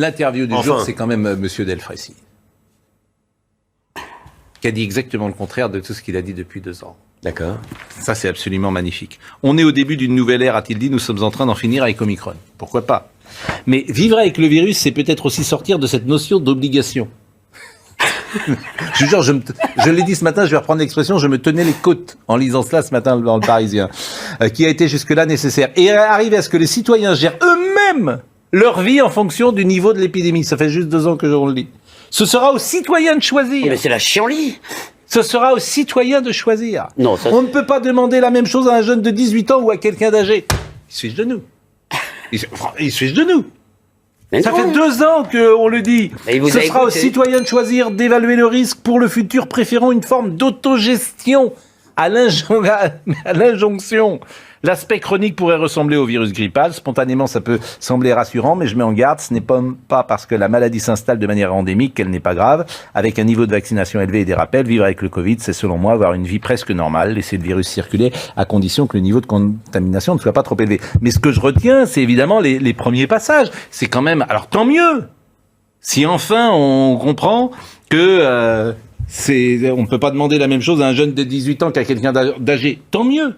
L'interview du jour, c'est quand même Monsieur Delfraissy, qui a dit exactement le contraire de tout ce qu'il a dit depuis 2 ans. D'accord. Ça, c'est absolument magnifique. On est au début d'une nouvelle ère, a-t-il dit, nous sommes en train d'en finir avec Omicron. Pourquoi pas ? Mais vivre avec le virus, c'est peut-être aussi sortir de cette notion d'obligation. Je jure, je l'ai dit ce matin, je vais reprendre l'expression, je me tenais les côtes en lisant cela ce matin dans le Parisien, qui a été jusque-là nécessaire. Et arriver à ce que les citoyens gèrent eux-mêmes leur vie en fonction du niveau de l'épidémie. Ça fait juste 2 ans que on le dit. Ce sera aux citoyens de choisir. Mais c'est la chienlit. Ce sera aux citoyens de choisir. Non, ça, on ne peut pas demander la même chose à un jeune de 18 ans ou à quelqu'un d'âgé. Il se fiche de nous. Il se fiche de nous. Mais ça non. fait 2 ans qu'on le dit. Ce sera aux citoyens de choisir, d'évaluer le risque pour le futur, préférant une forme d'autogestion à l'injonction. L'aspect chronique pourrait ressembler au virus grippal. Spontanément, ça peut sembler rassurant, mais je mets en garde. Ce n'est pas parce que la maladie s'installe de manière endémique qu'elle n'est pas grave. Avec un niveau de vaccination élevé et des rappels, vivre avec le Covid, c'est selon moi avoir une vie presque normale, laisser le virus circuler à condition que le niveau de contamination ne soit pas trop élevé. Mais ce que je retiens, c'est évidemment les premiers passages. C'est quand même... Alors tant mieux si enfin on comprend que on ne peut pas demander la même chose à un jeune de 18 ans qu'à quelqu'un d'âgé. Tant mieux.